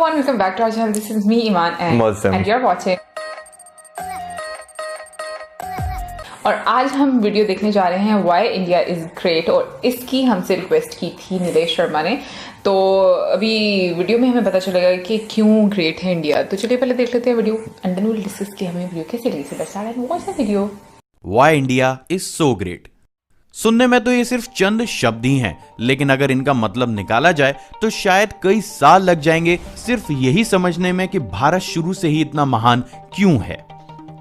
everyone, welcome back to our channel. This is me, Iman, and you're watching. और आज हम video देखने जा रहे हैं Why India is Great, और इसकी हमसे रिक्वेस्ट की थी नीलेश शर्मा ने। तो अभी वीडियो में हमें पता चलेगा कि क्यों ग्रेट है इंडिया। तो चलिए पहले देख लेते हैं video and then we will discuss कि हमें वीडियो कैसे लगी। So let's start and watch the video. Why India is so great। सुनने में तो ये सिर्फ चंद शब्द ही हैं, लेकिन अगर इनका मतलब निकाला जाए तो शायद कई साल लग जाएंगे सिर्फ यही समझने में कि भारत शुरू से ही इतना महान क्यों है।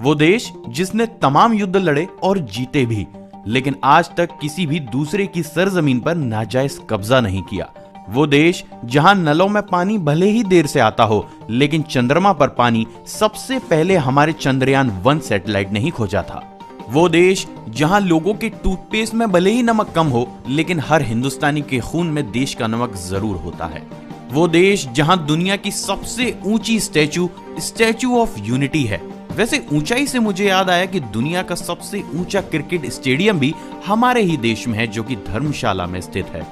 वो देश जिसने तमाम युद्ध लड़े और जीते भी, लेकिन आज तक किसी भी दूसरे की सरजमीन पर नाजायज कब्जा नहीं किया। वो देश जहां नलों में पानी भले ही देर से आता हो, लेकिन चंद्रमा पर पानी सबसे पहले हमारे चंद्रयान 1 सैटेलाइट ने ही खोजा था। वो देश जहां लोगों के टूथपेस्ट में भले ही नमक कम हो, लेकिन हर हिंदुस्तानी के खून में देश का नमक जरूर होता है। वो देश जहां दुनिया की सबसे ऊंची स्टैचू ऑफ यूनिटी है। वैसे ऊंचाई से मुझे याद आया कि दुनिया का सबसे ऊंचा क्रिकेट स्टेडियम भी हमारे ही देश में है, जो कि धर्मशाला में स्थित है।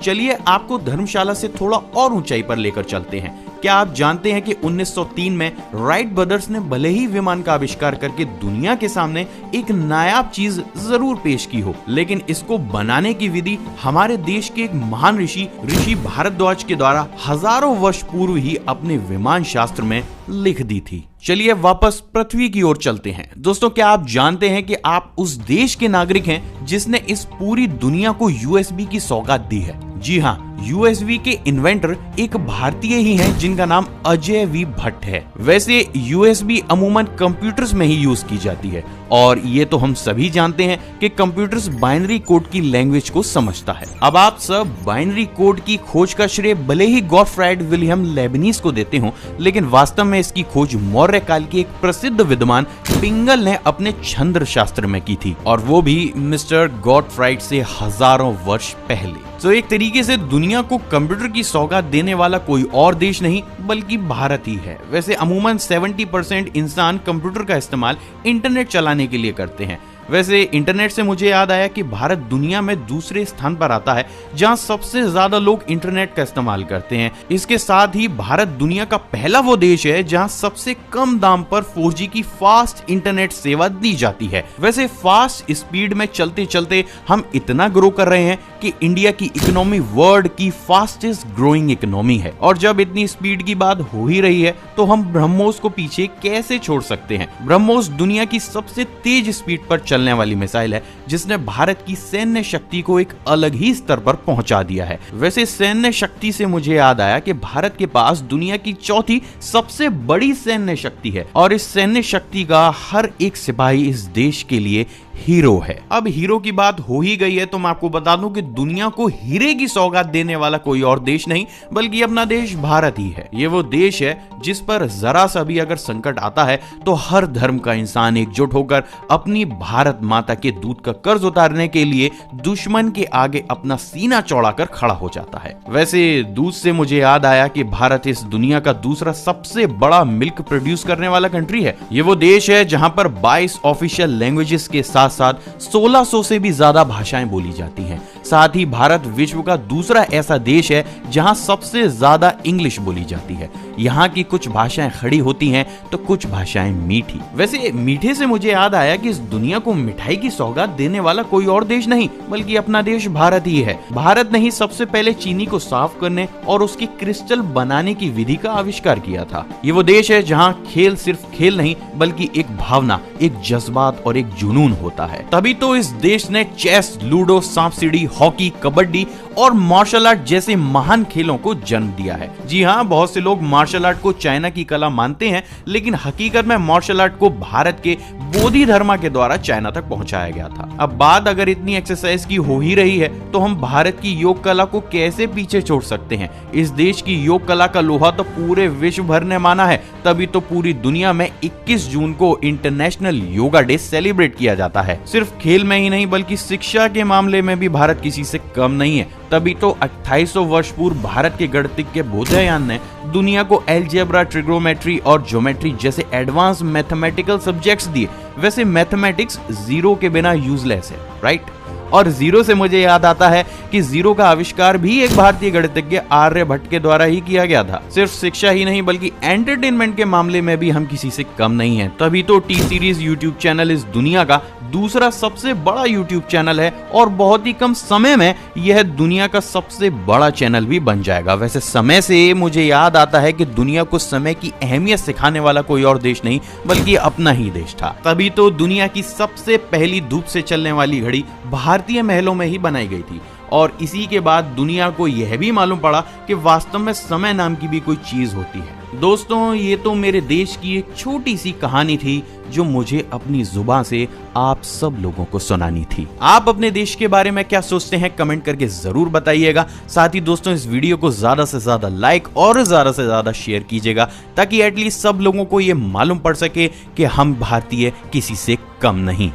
चलिए आपको धर्मशाला से थोड़ा और ऊंचाई पर लेकर चलते हैं। क्या आप जानते हैं कि 1903 में राइट ब्रदर्स ने भले ही विमान का आविष्कार करके दुनिया के सामने एक नायाब चीज जरूर पेश की हो, लेकिन इसको बनाने की विधि हमारे देश के एक महान ऋषि भारद्वाज के द्वारा हजारों वर्ष पूर्व ही अपने विमान शास्त्र में लिख दी थी। चलिए वापस पृथ्वी की ओर चलते हैं। दोस्तों, क्या आप जानते हैं कि आप उस देश के नागरिक हैं जिसने इस पूरी दुनिया को यूएसबी की सौगात दी है? जी हाँ, यूएसबी के इन्वेंटर एक भारतीय ही हैं जिनका नाम अजय वी भट्ट है। वैसे यूएसबी अमूमन कंप्यूटर्स में ही यूज की जाती है, और ये तो हम सभी जानते हैं कि कंप्यूटर्स बाइनरी कोड की लैंग्वेज को समझता है। अब आप सब बाइनरी कोड की खोज का श्रेय भले ही गॉटफ्राइड विलियम लेबनीज को देते हो, लेकिन वास्तव में इसकी खोज मौर्य काल के एक प्रसिद्ध विद्वान पिंगल ने अपने छंद शास्त्र में की थी, और वो भी मिस्टर गॉटफ्राइड से हजारों वर्ष पहले। तो एक तरीके से दुनिया को कंप्यूटर की सौगात देने वाला कोई और देश नहीं बल्कि भारत ही है। वैसे अमूमन 70% इंसान कंप्यूटर का इस्तेमाल इंटरनेट चलाने के लिए करते हैं। वैसे इंटरनेट से मुझे याद आया कि भारत दुनिया में दूसरे स्थान पर आता है जहां सबसे ज्यादा लोग इंटरनेट का इस्तेमाल करते हैं। इसके साथ ही भारत दुनिया का पहला वो देश है जहां सबसे कम दाम पर 4G की फास्ट इंटरनेट सेवा दी जाती है। वैसे फास्ट स्पीड में चलते चलते हम इतना ग्रो कर रहे हैं कि इंडिया की इकोनॉमी वर्ल्ड की फास्टेस्ट ग्रोइंग इकोनॉमी है। और जब इतनी स्पीड की बात हो ही रही है तो हम ब्रह्मोस को पीछे कैसे छोड़ सकते हैं? ब्रह्मोस दुनिया की सबसे तेज स्पीड पर चलने वाली मिसाइल है, जिसने भारत की सैन्य शक्ति को एक अलग ही स्तर पर पहुंचा दिया है। वैसे सैन्य शक्ति से मुझे याद आया कि भारत के पास दुनिया की चौथी सबसे बड़ी सैन्य शक्ति है, और इस सैन्य शक्ति का हर एक सिपाही इस देश के लिए हीरो है। अब हीरो की बात हो ही गई है तो मैं आपको बता दूं कि दुनिया को हीरे की सौगात देने वाला कोई और देश नहीं बल्कि अपना देश भारत ही है। ये वो देश है जिस पर जरा सा भी अगर संकट आता है तो हर धर्म का इंसान एकजुट होकर अपनी भारत माता के दूध का कर्ज उतारने के लिए दुश्मन के आगे अपना सीना चौड़ाकर खड़ा हो जाता है। वैसे दूध से मुझे याद आया कि भारत इस दुनिया का दूसरा सबसे बड़ा मिल्क प्रोड्यूस करने वाला कंट्री है। ये वो देश है जहां पर 22 ऑफिशियल लैंग्वेजेस के साथ 1600 से भी ज्यादा भाषाएं बोली जाती हैं। साथ ही भारत विश्व का दूसरा ऐसा देश है जहां सबसे ज्यादा इंग्लिश बोली जाती है। यहाँ की कुछ भाषाएं खड़ी होती हैं तो कुछ भाषाएं मीठी। वैसे मीठे से मुझे याद आया कि इस दुनिया को मिठाई की सौगात देने वाला कोई और देश नहीं बल्कि अपना देश भारत ही है। भारत ने ही सबसे पहले चीनी को साफ करने और उसकी क्रिस्टल बनाने की विधि का आविष्कार किया था। ये वो देश है जहाँ खेल सिर्फ खेल नहीं बल्कि एक भावना, एक जज्बात और एक जुनून होता है। तभी तो इस देश ने चेस, लूडो, सांप सीढ़ी, हॉकी, कबड्डी और मार्शल आर्ट जैसे महान खेलों को जन्म दिया है। जी हाँ, बहुत से लोग मार्शल आर्ट को चाइना की कला मानते हैं, लेकिन हकीकत में मार्शल आर्ट को भारत के बोधि धर्मा के द्वारा चाइना तक पहुंचाया गया था। अब बात अगर इतनी एक्सरसाइज की हो ही रही है तो हम भारत की योग कला को कैसे पीछे छोड़ सकते हैं? इस देश की योग कला का लोहा तो पूरे विश्व भर ने माना है, तभी तो पूरी दुनिया में 21 जून को इंटरनेशनल योगा डे सेलिब्रेट किया जाता है। सिर्फ खेल में ही नहीं बल्कि शिक्षा के मामले में भी भारत किसी से कम नहीं है। तभी तो 2800 वर्ष पूर्व भारत के गणितज्ञ बोधायन ने दुनिया को एलजेब्रा, ट्रिग्नोमेट्री और ज्योमेट्री जैसे एडवांस मैथमेटिकल सब्जेक्ट्स दिए। वैसे मैथमेटिक्स जीरो के बिना यूजलेस है, राइट? और जीरो से मुझे याद आता है कि जीरो का आविष्कार भी एक भारतीय गणितज्ञ आर्यभट्ट के द्वारा ही किया गया था। सिर्फ शिक्षा ही नहीं बल्कि एंटरटेनमेंट के मामले में भी हम किसी से कम नहीं हैं। तभी तो टी सीरीज यूट्यूब चैनल इस दुनिया का दूसरा सबसे बड़ा यूट्यूब चैनल है और बहुत ही कम समय में यह दुनिया का सबसे बड़ा चैनल भी बन जाएगा। वैसे समय से मुझे याद आता है कि दुनिया को समय की अहमियत सिखाने वाला कोई और देश नहीं बल्कि अपना ही देश था। तभी तो दुनिया की सबसे पहली धूप से चलने वाली घड़ी भारतीय महलों में ही बनाई गई थी और इसी के बाद दुनिया को यह भी मालूम पड़ा कि वास्तव में समय नाम की भी कोई चीज होती है। दोस्तों, ये तो मेरे देश की एक छोटी सी कहानी थी जो मुझे अपनी जुबान से आप सब लोगों को सुनानी थी। आप अपने देश के बारे में क्या सोचते हैं कमेंट करके जरूर बताइएगा। साथ ही दोस्तों, इस वीडियो को ज्यादा से ज्यादा लाइक और ज्यादा से ज्यादा शेयर कीजिएगा ताकि एटलीस्ट सब लोगों को ये मालूम पड़ सके कि हम भारतीय किसी से कम नहीं।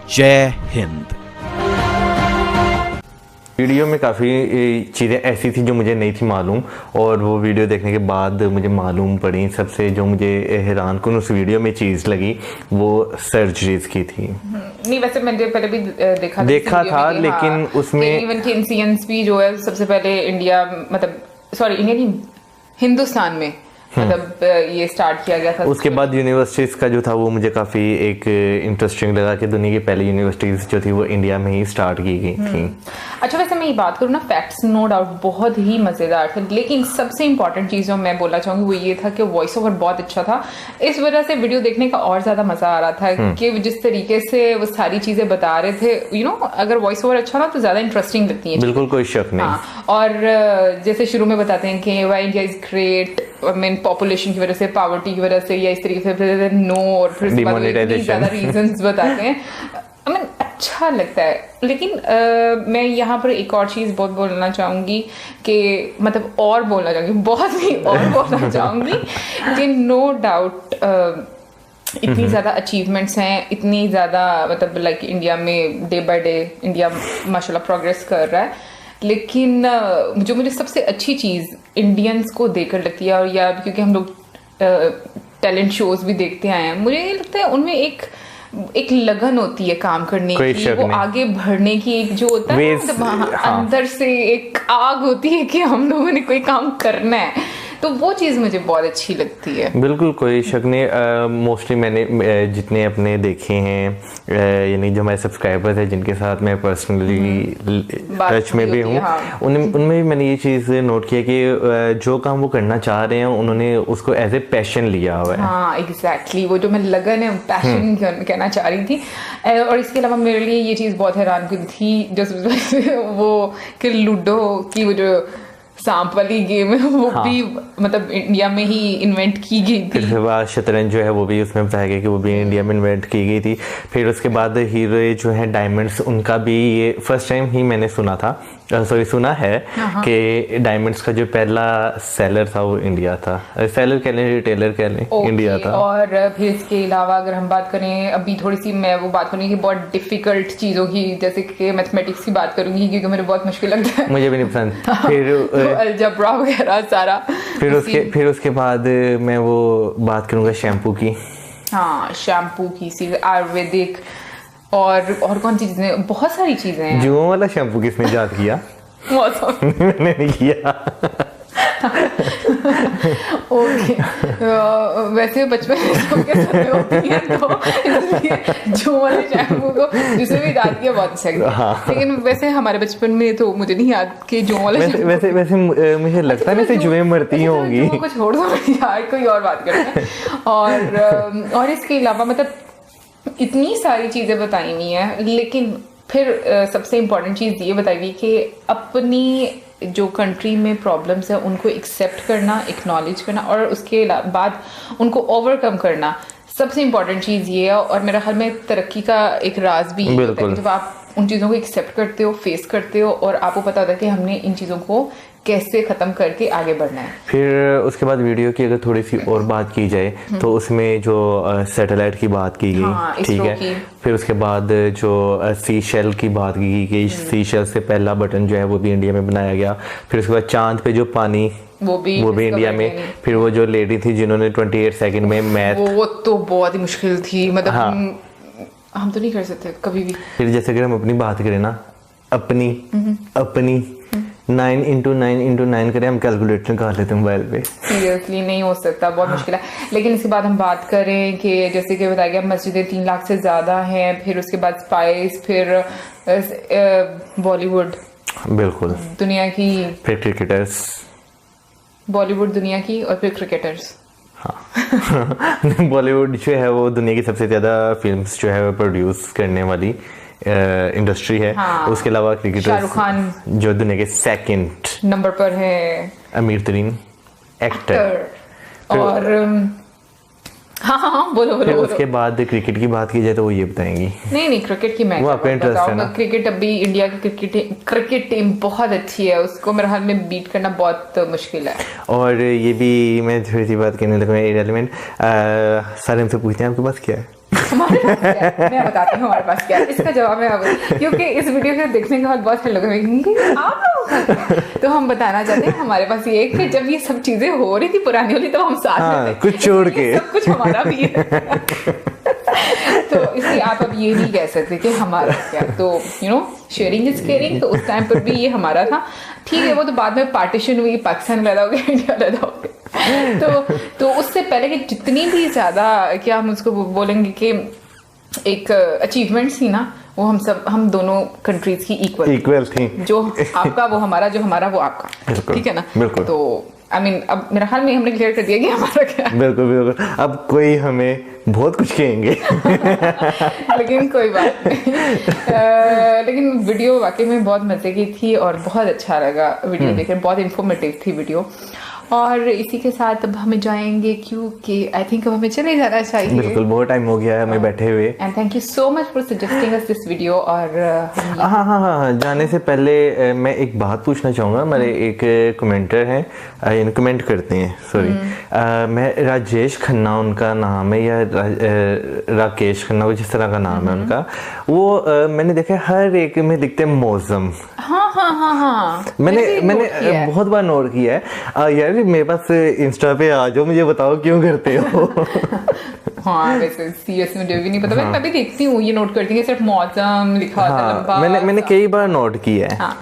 जय हिंद। वीडियो में काफ़ी चीज़ें ऐसी थी जो मुझे नहीं थी मालूम और वो वीडियो देखने के बाद मुझे मालूम पड़ी। सबसे जो मुझे हैरान कुन उस वीडियो में चीज़ लगी वो सर्जरीज की थी। नहीं, वैसे मैंने पहले भी देखा था लेकिन उसमें इवन केन्सियंस भी जो है सबसे पहले इंडिया नहीं, हिंदुस्तान में मतलब ये स्टार्ट किया गया था। उसके बाद यूनिवर्सिटीज का जो था वो मुझे काफी एक इंटरेस्टिंग लगा कि दुनिया की पहली यूनिवर्सिटीज जो थी वो इंडिया में ही स्टार्ट की गई थी। अच्छा, वैसे मैं ये बात करूँ ना, फैक्ट्स नो डाउट बहुत ही मजेदार थे, लेकिन सबसे इंपॉर्टेंट चीज जो मैं बोलना चाहूंगी वो ये था कि वॉइस ओवर बहुत अच्छा था। इस वजह से वीडियो देखने का और ज्यादा मजा आ रहा था कि जिस तरीके से वो सारी चीजें बता रहे थे, अगर वॉइस ओवर अच्छा ना तो ज्यादा इंटरेस्टिंग लगती है। बिल्कुल, कोई शक नहीं। और जैसे शुरू में बताते हैं कि why India is great, population की वजह से, पॉवर्टी की वजह से, या इस तरीके से नो, और फिर ज्यादा रीजंस बताते हैं। अच्छा लगता है। लेकिन मैं यहाँ पर एक और चीज बहुत बोलना चाहूंगी कि बहुत ही और बोलना चाहूंगी कि नो डाउट इतनी ज्यादा अचीवमेंट्स हैं, इतनी ज्यादा लाइक इंडिया में डे बाय डे इंडिया माशाल्लाह प्रोग्रेस कर रहा है, लेकिन जो मुझे सबसे अच्छी चीज़ इंडियंस को देखकर लगती है, और या क्योंकि हम लोग टैलेंट शोज भी देखते आए हैं, मुझे ये लगता है उनमें एक लगन होती है काम करने की, वो आगे बढ़ने की, एक जो होता है अंदर से एक आग होती है कि हम लोगों ने कोई काम करना है, तो वो चीज़ मुझे बहुत अच्छी लगती है। बिल्कुल, कोई शक नहीं। मोस्टली मैंने जितने अपने देखे हैं, यानी जो हमारे सब्सक्राइबर्स हैं जिनके साथ मैं पर्सनली टच में भी हूँ, उनमें भी मैंने ये चीज़ नोट किया कि जो काम वो करना चाह रहे हैं उन्होंने उसको एज ए पैशन लिया हुआ है। हाँ, एग्जैक्टली, वो जो मैं लगन है पैशन कहना चाह रही थी। और इसके अलावा मेरे लिए ये चीज़ बहुत हैरान की थी जो वो कि लूडो की वो जो सांप वाली गेम है वो भी इंडिया में ही इन्वेंट की गई थी। फिर बाद शतरंज जो है वो भी उसमें बताया गया कि वो भी इंडिया में इन्वेंट की गई थी। फिर उसके बाद हीरो जो है डायमंड्स, उनका भी ये फर्स्ट टाइम ही मैंने सुना है कि डायमंड्स का जो पहला सेलर था वो इंडिया था। सेलर कह लें, रिटेलर कह लें, इंडिया था। और फिर इसके अलावा अगर हम बात करें, अभी थोड़ी सी मैं वो बात करूँगी बहुत डिफिकल्ट चीज़ों की, जैसे कि मैथमेटिक्स की बात करूंगी क्योंकि मुझे बहुत मुश्किल लगता है। मुझे भी नहीं पसंद। फिर अलजेब्रा वगैरह सारा। फिर उसके बाद मैं वो बात करूंगा शैम्पू की। हाँ, शैम्पू की, आयुर्वेदिक और कौन सी चीजें, बहुत सारी चीजें हैं। जुओं वाला शैम्पू किसने याद किया? मैंने नहीं किया। ओके, वैसे बचपन में होती है तो इसलिए जो वाले शैम्पू को जिसे भी याद किया बहुत अच्छा लगा। लेकिन वैसे हमारे बचपन में तो मुझे नहीं याद कि जो वाले वैसे मुझे लगता नहीं जुएं मरती होंगी। कुछ छोड़ दो यार, कोई और बात करते हैं। और इसके अलावा इतनी सारी चीजें बताई नहीं है, लेकिन फिर सबसे इम्पोर्टेंट चीज़ ये बताई गई कि अपनी जो कंट्री में प्रॉब्लम्स है उनको एक्सेप्ट करना, एक्नॉलेज करना और उसके बाद उनको ओवरकम करना, सबसे इम्पोर्टेंट चीज़ ये है। और मेरा ख्याल में तरक्की का एक राज भी है जब आप उन चीज़ों को एक्सेप्ट करते हो, फेस करते हो और आपको पता होता है कि हमने इन चीज़ों को कैसे खत्म करके आगे बढ़ना है। फिर उसके बाद वीडियो की अगर थोड़ी सी और बात की जाए तो उसमें जो सैटेलाइट की बात की गई, ठीक है। फिर उसके बाद जो सी शेल की बात की गई, सी शेल से पहला बटन जो है वो भी इंडिया में बनाया गया। फिर उसके बाद चांद पे जो पानी वो भी इंडिया में। फिर वो जो लेडी थी जिन्होंने 28 सेकंड में मैथ, वो तो बहुत ही मुश्किल थी, हम तो नहीं कर सकते कभी भी। फिर जैसे कि हम अपनी बात करें ना, अपनी 9 into 9 into 9 करें, हम कैलकुलेटर निकाल लेते हैं मोबाइल पे। सीरियसली नहीं हो सकता, बहुत मुश्किल है। लेकिन इसके बाद हम बात करें कि जैसे कि बताया गया मस्जिदें 3 लाख से ज़्यादा हैं, फिर उसके बाद स्पाइस, फिर बॉलीवुड बिल्कुल दुनिया की, फिर क्रिकेटर्स, बॉलीवुड दुनिया की, और फिर क्रिकेटर्स। हाँ बॉलीवुड जो है वो दुनिया की सबसे ज़्यादा फिल्म्स जो है वो प्रोड्यूस करने वाली इंडस्ट्री है। हाँ, उसके अलावा क्रिकेटर्स, शाहरुख खान जो दुनिया के सेकंड नंबर पर है, अमीर तरीन एक्टर। और हाँ बोलो बोलो। उसके बाद क्रिकेट की बात की जाए तो वो ये बताएंगी। नहीं क्रिकेट की मैं बताऊंगा। क्रिकेट अभी इंडिया की क्रिकेट टीम बहुत अच्छी है, उसको मेरे हाल में बीट करना बहुत मुश्किल है। और ये भी मैं थोड़ी सी बात कहने लगा, इरेलेवेंट, सारे हमसे पूछते हैं आपके पास क्या है? हमारे पास क्या है? मैं बताती हूँ हमारे पास क्या है। इसका जवाब है अब, क्योंकि इस वीडियो को देखने के बाद बहुत लोग आप लोग, तो हम बताना चाहते हैं हमारे पास ये कि जब ये सब चीजें हो रही थी पुरानी वाली, तो हम साथ में थे, कुछ छोड़ के सब कुछ हमारा भी है। तो इसलिए आप अब ये नहीं कह सकते कि हमारा क्या, तो शेयरिंग इज केयरिंग। तो उस टाइम पर भी ये हमारा था, ठीक है। वो तो बाद में पार्टीशन हुई, पाकिस्तान अलग हो गया, इंडिया अलग हो गया। तो उससे पहले कि जितनी भी ज्यादा क्या हम उसको बोलेंगे कि एक अचीवमेंट्स थी ना, वो हम दोनों कंट्रीज की इक्वल थी। जो आपका वो हमारा, जो हमारा वो आपका, ठीक है ना? बिल्कुल। तो आई मीन अब मेरा ख्याल में हमने क्लियर कर दिया कि हमारा क्या है। बिल्कुल। अब कोई हमें बहुत कुछ कहेंगे लेकिन कोई बात नहीं। लेकिन वीडियो वाकई में बहुत मजे की थी और बहुत अच्छा लगा वीडियो देखकर, बहुत इंफॉर्मेटिव थी वीडियो। और इसी के साथ अब हमें जाएंगे, क्योंकि आई थिंक अब हमें चले जाना चाहिए। बिल्कुल, बहुत टाइम हो गया है हमें बैठे हुए। And thank you so much for suggesting us this video. और हाँ, जाने से पहले मैं एक बात पूछना चाहूँगा। मेरे एक कमेंटर हैं, कमेंट करते हैं, सॉरी, मैं राजेश खन्ना उनका नाम है, या राकेश खन्ना, वो जिस तरह का नाम है उनका, वो मैंने देखा हर एक में दिखते हैं मौसम। हाँ मैंने बहुत बार नोट किया है। यार मेरे पास इंस्टा पे आ जाओ, मुझे बताओ क्यों करते हो। हाँ वैसे सीरियस मुझे भी नहीं पता। मैं भी देखती हूँ, ये नोट करती हूँ, सिर्फ मौसम लिखा होता है लंबा। मैंने कई बार नोट किया है। हाँ,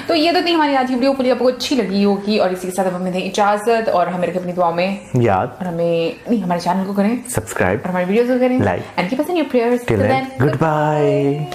तो ये तो थी हमारी आज की वीडियो, पूरी आपको अच्छी लगी होगी। और इसी के साथ अब हमें दें इजाजत, और हमें रखें अपनी दुआ में याद, और हमारे चैनल को करें सब्सक्राइब, और हमारी वीडियोस को करें like, and keep us in your prayers. Till then, good bye.